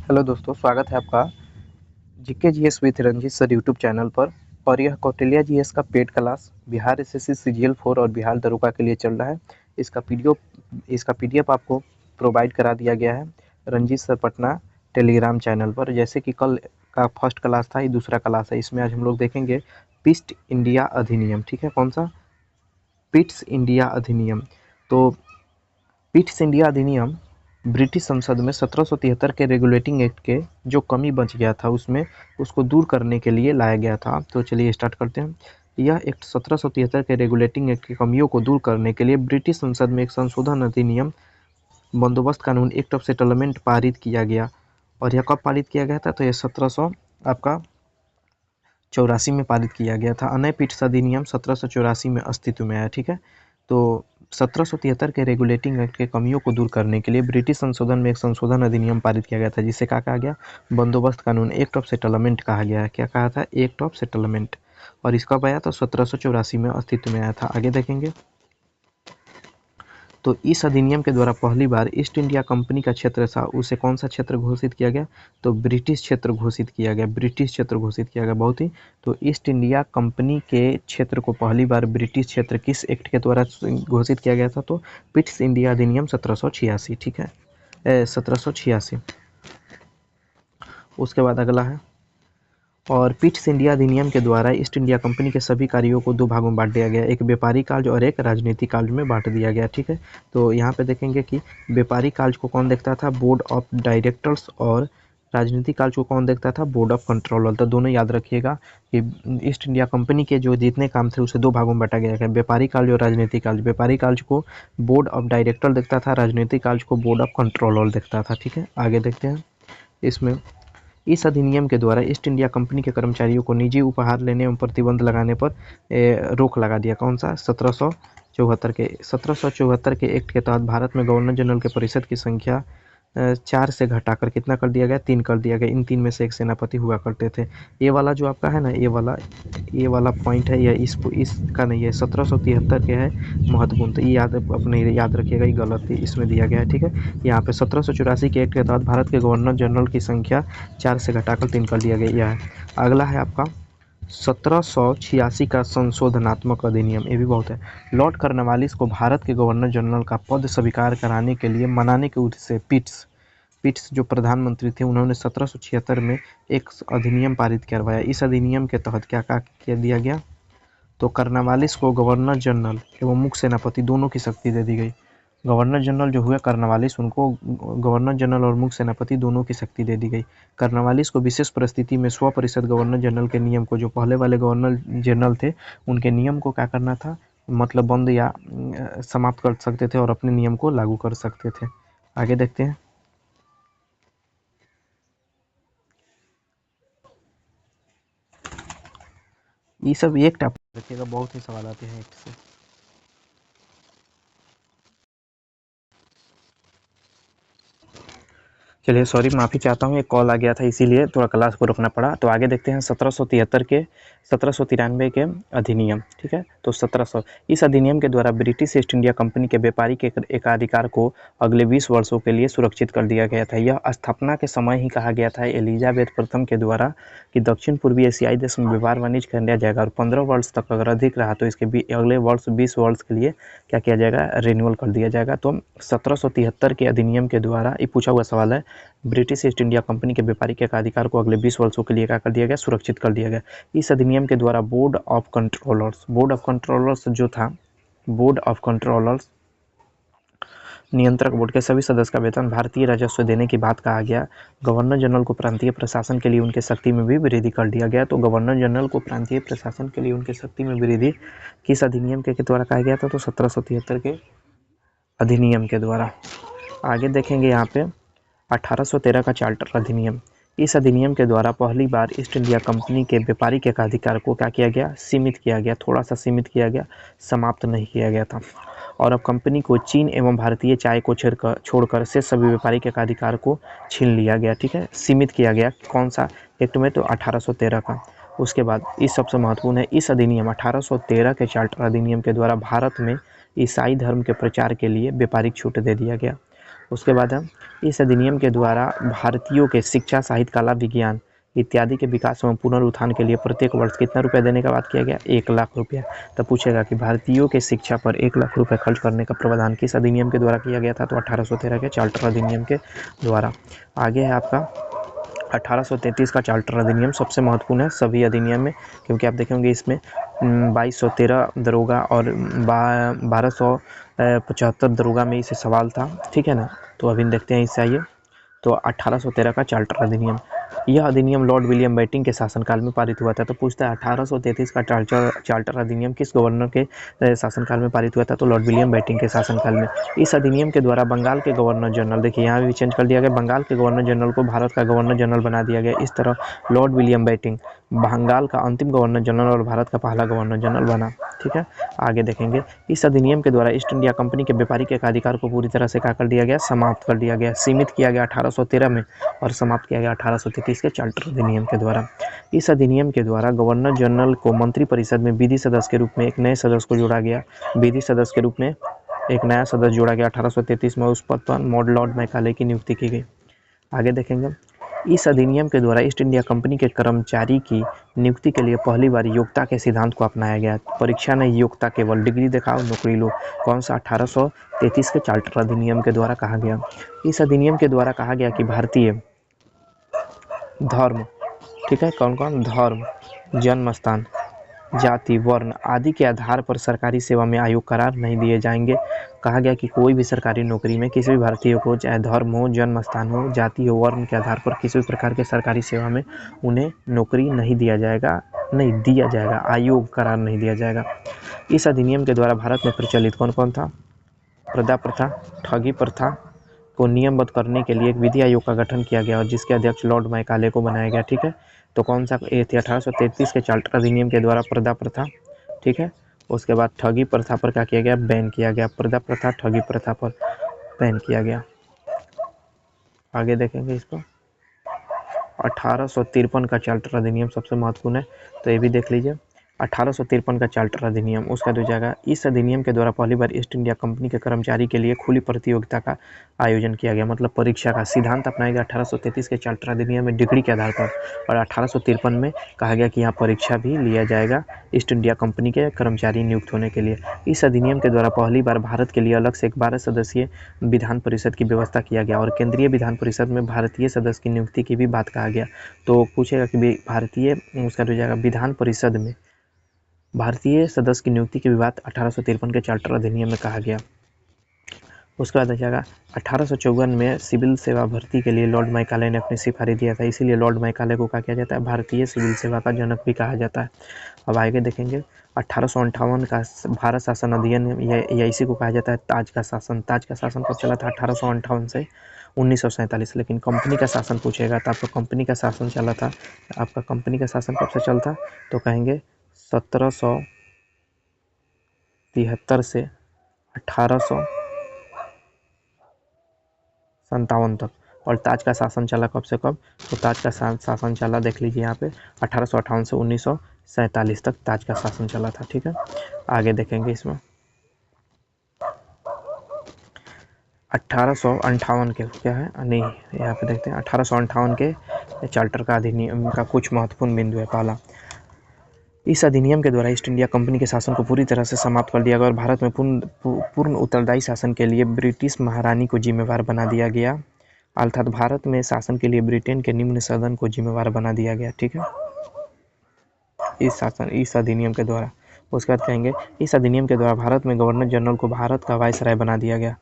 Hello दोस्तों, स्वागत है आपका GK GS with Ranjit sir YouTube channel पर। और यह कौटिल्य जीएस का paid class Bihar SSC CGL 4 और बिहार दरोगा के लिए चल रहा है। इसका पीडीएफ आपको प्रोवाइड करा दिया गया है Ranjit sir Patna Telegram channel पर। जैसे कि कल का फर्स्ट क्लास था, ये दूसरा क्लास है। इसमें आज हम लोग देखेंगे पिस्ट इंडिया अधिनियम। ठीक है, कौन सा? पिट्स इंडिया अधिनियम। तो पिट्स इंडिया अधिनियम ब्रिटिश संसद में 1773 के रेगुलेटिंग एक्ट के जो कमी बच गया था उसको दूर करने के लिए लाया गया था। तो चलिए स्टार्ट करते हैं। यह एक्ट 1773 के रेगुलेटिंग एक्ट की कमियों को दूर करने के लिए ब्रिटिश संसद में एक संशोधन अधिनियम बंदोबस्त कानून एक्ट ऑफ सेटलमेंट पारित किया गया। और यह कब पारित किया गया था? तो यह 1784 में पारित किया गया था। अनय पिट्स अधिनियम 1784 में अस्तित्व में आया। ठीक है, तो 1773 के रेगुलेटिंग एक्ट के कमियों को दूर करने के लिए ब्रिटिश संशोधन में एक संशोधन अधिनियम पारित किया गया था, जिसे क्या कहा गया? बंदोबस्त कानून एक्ट ऑफ सेटलमेंट कहा गया है। क्या कहा था? Act of settlement. और इसका आया तो 1784 में अस्तित्व में आया था। आगे देखेंगे तो इस अधिनियम के द्वारा पहली बार ईस्ट इंडिया कंपनी का क्षेत्र था, उसे कौन सा क्षेत्र घोषित किया गया? तो ब्रिटिश क्षेत्र घोषित किया गया। ब्रिटिश क्षेत्र घोषित किया गया। बहुत ही तो ईस्ट इंडिया कंपनी के क्षेत्र को पहली बार ब्रिटिश क्षेत्र किस एक्ट के द्वारा घोषित किया गया था? तो पिट्स इंडिया अधिनियम 1786। ठीक है, 1786। उसके बाद अगला है, और पिट्स इंडिया अधिनियम के द्वारा ईस्ट इंडिया कंपनी के सभी कार्यों को दो भागों में बांट दिया गया, एक व्यापारी कार्य और एक राजनीतिक कार्य में बांट दिया गया। ठीक है, तो यहाँ पे देखेंगे कि व्यापारी कार्य को कौन देखता था? Board of directors. और राजनीतिक कार्य को कौन देखता था? Board of controller. तो दोनों याद रखिएगा कि ईस्ट इंडिया कंपनी के जो जितने काम थे उसे दो भागों में बांटा गया है, व्यापारी कार्य और राजनीतिक कार्य। व्यापारी कार्य को बोर्ड ऑफ डायरेक्टर देखता था, राजनीतिक कार्य को बोर्ड ऑफ कंट्रोलर देखता था। ठीक है, आगे देखते हैं। इसमें इस अधिनियम के द्वारा ईस्ट इंडिया कंपनी के कर्मचारियों को निजी उपहार लेने एवं प्रतिबंध लगाने पर रोक लगा दिया। कौन सा? 1774 के एक्ट के तहत भारत में गवर्नर जनरल के परिषद की संख्या 4 से घटाकर कितना कर दिया गया? 3 कर दिया गया। इन 3 में से एक सेनापति हुआ करते थे। ये वाला जो आपका है ना, ये वाला पॉइंट है, ये इसका नहीं है, 1773 के है महत्वपूर्ण। तो ये अपने याद रखिएगा, ये गलत इसमें दिया गया है। ठीक है, यहाँ पे 1784 के एक्ट के तहत भारत के गवर्नर जनरल की संख्या 4 से घटाकर 3 कर दिया गया है। अगला है आपका 1786 का संशोधनात्मक अधिनियम। ये भी बहुत है। लॉर्ड कॉर्नवालिस को भारत के गवर्नर जनरल का पद स्वीकार कराने के लिए मनाने के उद्देश्य से पिट्स जो प्रधानमंत्री थे, उन्होंने 1776 में एक अधिनियम पारित करवाया। इस अधिनियम के तहत क्या क्या दिया गया? तो कॉर्नवालिस को गवर्नर जनरल एवं मुख्य सेनापति दोनों की शक्ति दे दी गई। गवर्नर जनरल जो हुए कॉर्नवालिस, उनको गवर्नर जनरल और मुख्य सेनापति दोनों की शक्ति दे दी गई। कॉर्नवालिस को विशेष परिस्थिति में स्व परिषद गवर्नर जनरल के नियम को, जो पहले वाले गवर्नर जनरल थे उनके नियम को क्या करना था? मतलब बंद या समाप्त कर सकते थे और अपने नियम को लागू कर सकते थे। आगे देखते हैं। ये सब एक टॉपिक रखिएगा, बहुत ही सवाल आते हैं एक्ट से। चलिए, सॉरी, माफ़ी चाहता हूँ, एक कॉल आ गया था इसीलिए थोड़ा क्लास को रोकना पड़ा। तो आगे देखते हैं 1793 के अधिनियम। ठीक है, तो 1700 इस अधिनियम के द्वारा ब्रिटिश ईस्ट इंडिया कंपनी के व्यापारी के एकाधिकार को अगले 20 वर्षों के लिए सुरक्षित कर दिया गया था। यह स्थापना के समय ही कहा गया था एलिजाबेथ प्रथम के द्वारा कि दक्षिण पूर्वी एशियाई देश में व्यापार वाणिज्य किया जाएगा, और 15 वर्ष तक अगर अधिक रहा तो इसके अगले वर्ष 20 वर्ष के लिए क्या किया जाएगा? रिन्यूअल कर दिया जाएगा। तो 1773 के अधिनियम के द्वारा, ये पूछा हुआ सवाल है, ब्रिटिश ईस्ट इंडिया कंपनी के व्यापारी के अधिकार को अगले 20 वर्षों के लिए क्या कर दिया गया? सुरक्षित कर दिया गया। इस अधिनियम के द्वारा बोर्ड ऑफ कंट्रोलर्स जो था, बोर्ड ऑफ कंट्रोलर्स नियंत्रक बोर्ड के सभी सदस्य का वेतन भारतीय राजस्व देने की बात कहा गया। गवर्नर जनरल को प्रांतीय प्रशासन के लिए उनके शक्ति में भी वृद्धि कर दिया गया। तो गवर्नर जनरल को प्रांतीय प्रशासन के लिए उनके शक्ति में वृद्धि किस अधिनियम के द्वारा कहा गया था? तो 1773 के अधिनियम के द्वारा। आगे देखेंगे यहाँ पे 1813 का चार्टर अधिनियम। इस अधिनियम के द्वारा पहली बार ईस्ट इंडिया कंपनी के व्यापारी के अधिकार को क्या किया गया? सीमित किया गया। थोड़ा सा सीमित किया गया, समाप्त नहीं किया गया था। और अब कंपनी को चीन एवं भारतीय चाय को छोड़कर से सभी व्यापारी के अधिकार को छीन लिया गया। ठीक है, सीमित किया गया। कौन सा एक्ट में? तो 1813 का। उसके बाद इस सबसे महत्वपूर्ण है, इस अधिनियम 1813 के चार्टर अधिनियम के द्वारा भारत में ईसाई धर्म के प्रचार के लिए व्यापारिक छूट दे दिया गया। उसके बाद है इस अधिनियम के द्वारा भारतीयों के शिक्षा, साहित्य, कला, विज्ञान इत्यादि के विकास एवं पुनरुत्थान के लिए प्रत्येक वर्ष कितना रुपया देने का बात किया गया, 1,00,000 रुपया। तो पूछेगा कि भारतीयों के शिक्षा पर 1,00,000 रुपये खर्च करने का प्रावधान किस अधिनियम के द्वारा किया गया था, तो 1813 के चार्टर अधिनियम के द्वारा। आगे है आपका 1833 का चार्टर अधिनियम, सबसे महत्वपूर्ण है सभी अधिनियम में, क्योंकि आप देखेंगे इसमें 2213 दरोगा और 1275 दरोगा में इसे सवाल था, ठीक है ना। तो अभी देखते हैं इससे आइए। तो 1813 का चार्टर अधिनियम, यह अधिनियम लॉर्ड विलियम बेंटिंक के शासनकाल में पारित हुआ था। तो पूछता है 1833 का चार्टर अधिनियम किस गवर्नर के शासनकाल में पारित हुआ था, तो लॉर्ड विलियम बेंटिंक के शासनकाल में। इस अधिनियम के द्वारा बंगाल के गवर्नर जनरल, देखिए यहाँ भी चेंज कर दिया गया, बंगाल के गवर्नर जनरल को भारत का गवर्नर जनरल बना दिया गया। इस तरह लॉर्ड विलियम बेंटिंक बंगाल का अंतिम गवर्नर जनरल और भारत का पहला गवर्नर जनरल बना, ठीक है। आगे देखेंगे इस अधिनियम के द्वारा ईस्ट इंडिया कंपनी के व्यापारिक एकाधिकार को पूरी तरह से क्या कर दिया गया, समाप्त कर दिया गया, सीमित किया गया 1813 में और समाप्त किया गया 1833 के चार्टर अधिनियम के द्वारा। इस अधिनियम के द्वारा गवर्नर जनरल को मंत्रिपरिषद में विधि सदस्य के रूप में एक नए सदस्य को जोड़ा गया, विधि सदस्य के रूप में एक नया सदस्य जोड़ा गया 1833 में। उस पद पर लॉर्ड मैकाले की नियुक्ति की गई। आगे देखेंगे इस अधिनियम के द्वारा ईस्ट इंडिया कंपनी के कर्मचारी की नियुक्ति के लिए पहली बार योग्यता के सिद्धांत को अपनाया गया। परीक्षा नहीं, योग्यता, केवल डिग्री दिखाओ नौकरी लो। कौन सा, 1833 के चार्टर अधिनियम के द्वारा कहा गया। इस अधिनियम के द्वारा कहा गया कि भारतीय धर्म, ठीक है, कौन कौन, धर्म, जन्म स्थान, जाति, वर्ण आदि के आधार पर सरकारी सेवा में आयोग करार नहीं दिए जाएंगे। कहा गया कि कोई भी सरकारी नौकरी में किसी भी भारतीय को चाहे धर्म हो, जन्म स्थान हो, जाति हो, वर्ण के आधार पर किसी भी प्रकार के सरकारी सेवा में उन्हें नौकरी नहीं दिया जाएगा, आयोग करार नहीं दिया जाएगा। इस अधिनियम के द्वारा भारत में प्रचलित कौन कौन था, प्रदा प्रथा, ठगी प्रथा को नियमबद्ध करने के लिए एक विधि आयोग का गठन किया गया और जिसके अध्यक्ष लॉर्ड मैकाले को बनाया गया, ठीक है। तो कौन सा, ये थी 1833 के चार्टर अधिनियम के द्वारा प्रदा प्रथा, ठीक है। उसके बाद ठगी प्रथा पर क्या किया गया, बैन किया गया, प्रदा प्रथा, ठगी प्रथा पर बैन किया गया। आगे देखेंगे इसको 1853 का चार्टर अधिनियम सबसे महत्वपूर्ण है, तो ये भी देख लीजिए। 1853 का चार्टर अधिनियम, उसका जो जाएगा, इस अधिनियम के द्वारा पहली बार ईस्ट इंडिया कंपनी के कर्मचारी के लिए खुली प्रतियोगिता का आयोजन किया गया, मतलब परीक्षा का सिद्धांत अपनाया गया 1833 के चार्टर अधिनियम में डिग्री के आधार पर। और 1853 में कहा गया कि यहाँ परीक्षा भी लिया जाएगा ईस्ट इंडिया कंपनी के कर्मचारी नियुक्त होने के लिए। इस अधिनियम के द्वारा पहली बार भारत के लिए अलग से एक 12 सदस्यीय विधान परिषद की व्यवस्था किया गया और केंद्रीय विधान परिषद में भारतीय सदस्य की नियुक्ति की भी बात कहा गया। तो पूछेगा कि भारतीय, उसका जो जाएगा, विधान परिषद में भारतीय सदस्य की नियुक्ति की बात 1853 के चार्टर अधिनियम में कहा गया। उसके बाद जाएगा 1854 में सिविल सेवा भर्ती के लिए लॉर्ड मैकाले ने अपनी सिफारिश दिया था, इसीलिए लॉर्ड मैकाले को क्या किया जाता है, भारतीय सिविल सेवा का जनक भी कहा जाता है। अब आगे देखेंगे 1858 का भारत शासन अधिनियम, या इसी को कहा जाता है ताज का शासन। ताज का शासन कब चला था, 1858 से 1947। लेकिन कंपनी का शासन पूछेगा तो आपका कंपनी का शासन चला था, आपका कंपनी का शासन कब से चलता, तो कहेंगे 1773 से 1857 तक। और ताज का शासन चला कब से कब, तो ताज का शासन चला, देख लीजिए यहाँ पे 1858 से 1947 तक ताज का शासन चला था, ठीक है। आगे देखेंगे इसमें 1858 के क्या है, नहीं यहाँ पे देखते हैं 1858 के चार्टर का अधिनियम का कुछ महत्वपूर्ण बिंदु है। पहला, इस अधिनियम के द्वारा ईस्ट इंडिया कंपनी के शासन को पूरी तरह से समाप्त कर दिया गया और भारत में पूर्ण उत्तरदायी शासन के लिए ब्रिटिश महारानी को जिम्मेवार बना दिया गया, अर्थात भारत में शासन के लिए ब्रिटेन के निम्न सदन को जिम्मेवार बना दिया गया, ठीक है, इस अधिनियम के द्वारा। उसके बाद कहेंगे इस अधिनियम के द्वारा भारत में गवर्नर जनरल को भारत का वायसराय बना दिया गया।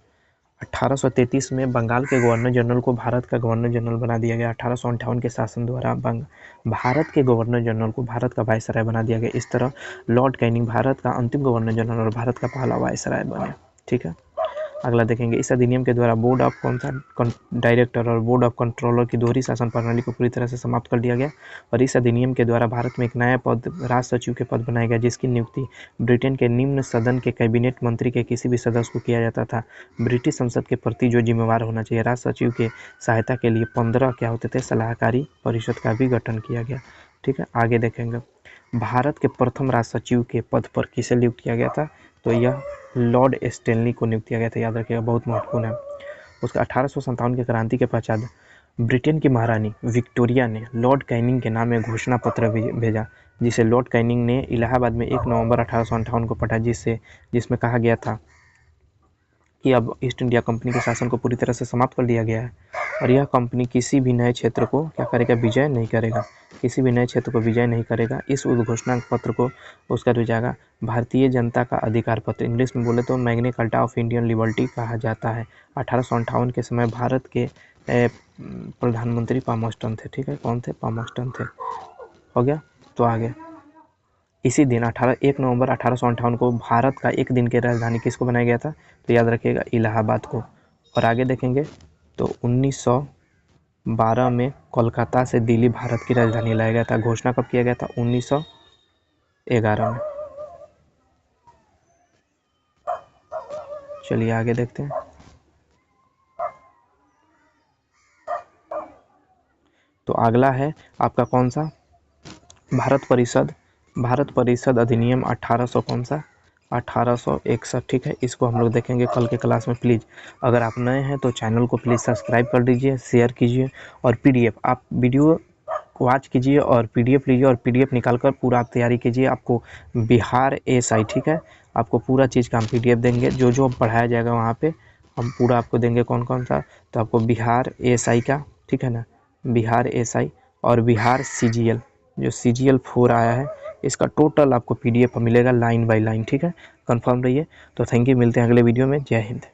1833 में बंगाल के गवर्नर जनरल को भारत का गवर्नर जनरल बना दिया गया। 1858 के शासन द्वारा भारत के गवर्नर जनरल को भारत का वायसराय बना दिया गया। इस तरह लॉर्ड कैनिंग भारत का अंतिम गवर्नर जनरल और भारत का पहला वायसराय बने, ठीक है। अगला देखेंगे इस अधिनियम के द्वारा बोर्ड ऑफ डायरेक्टर और बोर्ड ऑफ कंट्रोलर की दोहरी शासन प्रणाली को पूरी तरह से समाप्त कर दिया गया और इस अधिनियम के द्वारा भारत में एक नया पद, राज सचिव के पद बनाया गया, जिसकी नियुक्ति ब्रिटेन के निम्न सदन के कैबिनेट मंत्री के किसी भी सदस्य को किया जाता था। ब्रिटिश संसद के प्रति जो जिम्मेवार होना चाहिए, राज सचिव के सहायता के लिए 15 क्या होते थे, सलाहकारी परिषद का भी गठन किया गया, ठीक है। आगे देखेंगे भारत के प्रथम राज सचिव के पद पर किसे नियुक्त किया गया था, तो यह लॉर्ड स्टैनली को नियुक्त किया गया था, याद रखिएगा, बहुत महत्वपूर्ण है। उसका 1857 की क्रांति के पश्चात ब्रिटेन की महारानी विक्टोरिया ने लॉर्ड कैनिंग के नाम में घोषणा पत्र भेजा, जिसे लॉर्ड कैनिंग ने इलाहाबाद में 1 नवंबर 1858 को पढ़ा, जिसमें कहा गया था कि अब ईस्ट इंडिया कंपनी के शासन को पूरी तरह से समाप्त कर दिया गया है और यह कंपनी किसी भी नए क्षेत्र को क्या करेगा, विजय नहीं करेगा, किसी भी नए क्षेत्र को विजय नहीं करेगा। इस उद्घोषणा पत्र को उसका जो जाएगा भारतीय जनता का अधिकार पत्र, इंग्लिश में बोले तो Magna carta of Indian liberty कहा जाता है। 1858 के समय भारत के प्रधानमंत्री पामस्टन थे, ठीक है, कौन थे, पामस्टन थे। हो गया, तो आगे इसी दिन 1 नवंबर 1858 को भारत का एक दिन की राजधानी किसको बनाया गया था, तो याद रखिएगा इलाहाबाद को। और आगे देखेंगे तो 1912 में कोलकाता से दिल्ली भारत की राजधानी लाया गया था। घोषणा कब किया गया था, 1911 में। चलिए आगे देखते हैं। तो अगला है आपका कौन सा, भारत परिषद अधिनियम 1800 कौन सा, 1861, ठीक है। इसको हम लोग देखेंगे कल के क्लास में। प्लीज़ अगर आप नए हैं तो चैनल को प्लीज़ सब्सक्राइब कर दीजिए, शेयर कीजिए और पीडीएफ आप वीडियो वॉच कीजिए और पीडीएफ लीजिए और पीडीएफ निकालकर पूरा आप तैयारी कीजिए। आपको बिहार एएसआई, ठीक है, आपको पूरा चीज़ का हम पीडीएफ देंगे, जो पढ़ाया जाएगा वहाँ पे हम पूरा आपको देंगे, कौन कौन सा। तो आपको बिहार एएसआई का, ठीक है ना, बिहार एएसआई और बिहार सीजीएल, जो सीजीएल 4 आया है, इसका टोटल आपको पीडीएफ मिलेगा लाइन बाय लाइन, ठीक है, कंफर्म रहिए। तो थैंक यू, मिलते हैं अगले वीडियो में। जय हिंद।